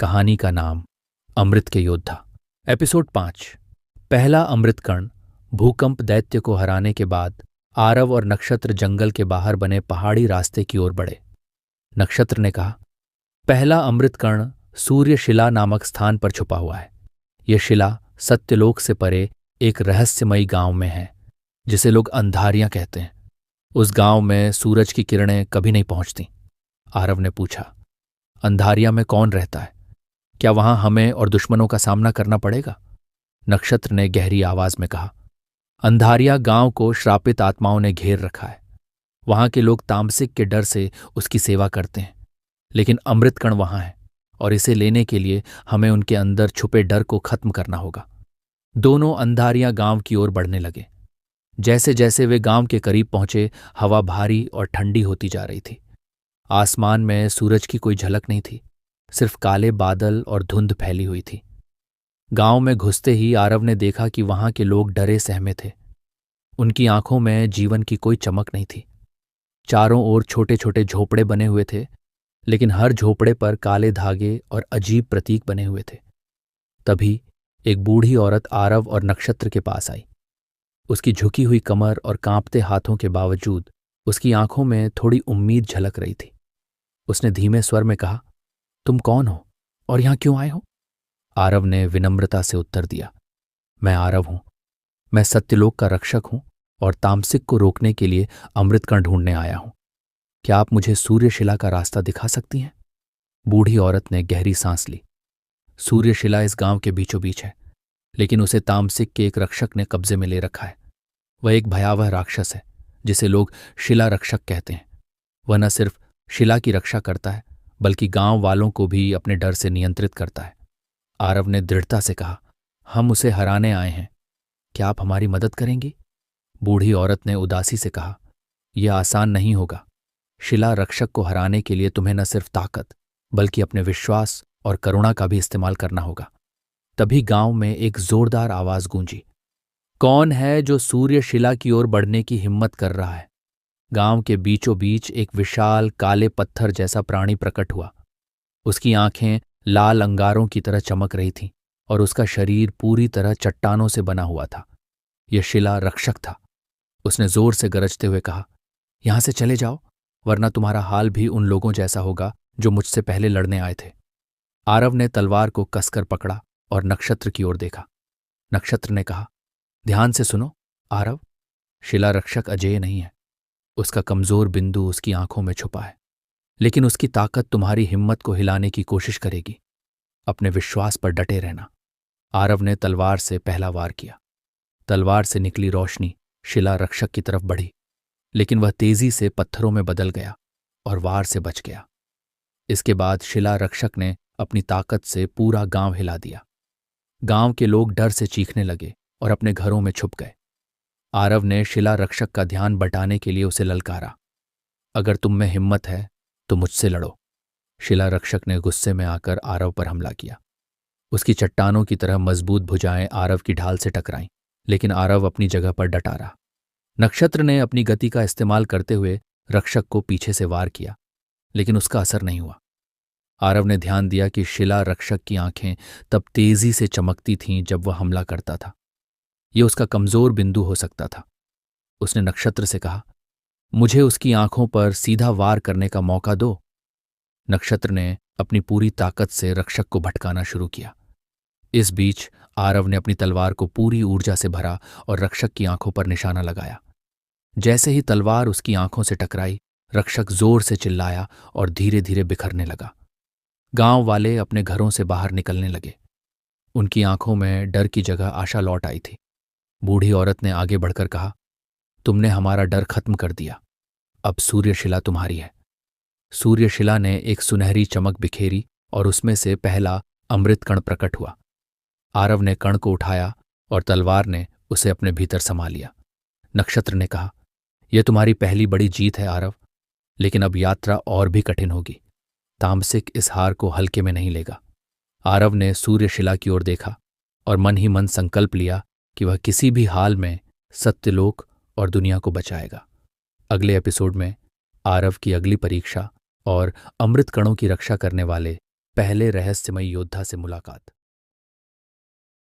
कहानी का नाम अमृत के योद्धा। एपिसोड 5। पहला अमृत कण। भूकंप दैत्य को हराने के बाद आरव और नक्षत्र जंगल के बाहर बने पहाड़ी रास्ते की ओर बढ़े। नक्षत्र ने कहा, पहला अमृत कण सूर्य शिला नामक स्थान पर छुपा हुआ है। यह शिला सत्यलोक से परे एक रहस्यमयी गांव में है, जिसे लोग अंधारियां कहते हैं। उस गांव में सूरज की किरणें कभी नहीं पहुंचती। आरव ने पूछा, अंधारिया में कौन रहता है? क्या वहां हमें और दुश्मनों का सामना करना पड़ेगा? नक्षत्र ने गहरी आवाज में कहा, अंधारिया गांव को श्रापित आत्माओं ने घेर रखा है। वहां के लोग तामसिक के डर से उसकी सेवा करते हैं, लेकिन अमृतकण वहां है और इसे लेने के लिए हमें उनके अंदर छुपे डर को खत्म करना होगा। दोनों अंधारिया गांव की ओर बढ़ने लगे। जैसे जैसे वे गांव के करीब पहुंचे, हवा भारी और ठंडी होती जा रही थी। आसमान में सूरज की कोई झलक नहीं थी, सिर्फ काले बादल और धुंध फैली हुई थी। गांव में घुसते ही आरव ने देखा कि वहां के लोग डरे सहमे थे। उनकी आंखों में जीवन की कोई चमक नहीं थी। चारों ओर छोटे छोटे झोपड़े बने हुए थे, लेकिन हर झोपड़े पर काले धागे और अजीब प्रतीक बने हुए थे। तभी एक बूढ़ी औरत आरव और नक्षत्र के पास आई। उसकी झुकी हुई कमर और कांपते हाथों के बावजूद उसकी आंखों में थोड़ी उम्मीद झलक रही थी। उसने धीमे स्वर में कहा, तुम कौन हो और यहां क्यों आए हो? आरव ने विनम्रता से उत्तर दिया, मैं आरव हूं। मैं सत्यलोक का रक्षक हूं और तामसिक को रोकने के लिए अमृतकण ढूंढने आया हूं। क्या आप मुझे सूर्यशिला का रास्ता दिखा सकती हैं? बूढ़ी औरत ने गहरी सांस ली। सूर्यशिला इस गांव के बीचों बीच है, लेकिन उसे तामसिक के एक रक्षक ने कब्जे में ले रखा है। वह एक भयावह राक्षस है, जिसे लोग शिला रक्षक कहते हैं। वह न सिर्फ शिला की रक्षा करता है, बल्कि गांव वालों को भी अपने डर से नियंत्रित करता है। आरव ने दृढ़ता से कहा, हम उसे हराने आए हैं। क्या आप हमारी मदद करेंगी? बूढ़ी औरत ने उदासी से कहा, यह आसान नहीं होगा। शिला रक्षक को हराने के लिए तुम्हें न सिर्फ ताकत, बल्कि अपने विश्वास और करुणा का भी इस्तेमाल करना होगा। तभी गांव में एक जोरदार आवाज गूंजी, कौन है जो सूर्य शिला की ओर बढ़ने की हिम्मत कर रहा है? गांव के बीचों बीच एक विशाल काले पत्थर जैसा प्राणी प्रकट हुआ। उसकी आंखें लाल अंगारों की तरह चमक रही थीं और उसका शरीर पूरी तरह चट्टानों से बना हुआ था। यह शिला रक्षक था। उसने जोर से गरजते हुए कहा, यहां से चले जाओ, वरना तुम्हारा हाल भी उन लोगों जैसा होगा जो मुझसे पहले लड़ने आए थे। आरव ने तलवार को कसकर पकड़ा और नक्षत्र की ओर देखा। नक्षत्र ने कहा, ध्यान से सुनो आरव, शिला रक्षक अजेय नहीं है। उसका कमजोर बिंदु उसकी आंखों में छुपा है, लेकिन उसकी ताकत तुम्हारी हिम्मत को हिलाने की कोशिश करेगी। अपने विश्वास पर डटे रहना। आरव ने तलवार से पहला वार किया। तलवार से निकली रोशनी शिला रक्षक की तरफ बढ़ी, लेकिन वह तेजी से पत्थरों में बदल गया और वार से बच गया। इसके बाद शिला रक्षक ने अपनी ताकत से पूरा गांव हिला दिया। गांव के लोग डर से चीखने लगे और अपने घरों में छुप गए। आरव ने शिला रक्षक का ध्यान बटाने के लिए उसे ललकारा, अगर तुम में हिम्मत है तो मुझसे लड़ो। शिला रक्षक ने गुस्से में आकर आरव पर हमला किया। उसकी चट्टानों की तरह मजबूत भुजाएं आरव की ढाल से टकराईं, लेकिन आरव अपनी जगह पर डटा रहा। नक्षत्र ने अपनी गति का इस्तेमाल करते हुए रक्षक को पीछे से वार किया, लेकिन उसका असर नहीं हुआ। आरव ने ध्यान दिया कि शिला रक्षक की आंखें तब तेजी से चमकती थीं जब वह हमला करता था। यह उसका कमजोर बिंदु हो सकता था। उसने नक्षत्र से कहा, मुझे उसकी आंखों पर सीधा वार करने का मौका दो। नक्षत्र ने अपनी पूरी ताकत से रक्षक को भटकाना शुरू किया। इस बीच आरव ने अपनी तलवार को पूरी ऊर्जा से भरा और रक्षक की आंखों पर निशाना लगाया। जैसे ही तलवार उसकी आंखों से टकराई, रक्षक जोर से चिल्लाया और धीरे धीरे बिखरने लगा। गांव वाले अपने घरों से बाहर निकलने लगे। उनकी आंखों में डर की जगह आशा लौट आई थी। बूढ़ी औरत ने आगे बढ़कर कहा, तुमने हमारा डर खत्म कर दिया। अब सूर्यशिला तुम्हारी है। सूर्यशिला ने एक सुनहरी चमक बिखेरी और उसमें से पहला अमृत कण प्रकट हुआ। आरव ने कण को उठाया और तलवार ने उसे अपने भीतर समा लिया। नक्षत्र ने कहा, यह तुम्हारी पहली बड़ी जीत है आरव, लेकिन अब यात्रा और भी कठिन होगी। तामसिक इस हार को हल्के में नहीं लेगा। आरव ने सूर्यशिला की ओर देखा और मन ही मन संकल्प लिया कि वह किसी भी हाल में सत्यलोक और दुनिया को बचाएगा। अगले एपिसोड में आरव की अगली परीक्षा और अमृत कणों की रक्षा करने वाले पहले रहस्यमय योद्धा से मुलाकात।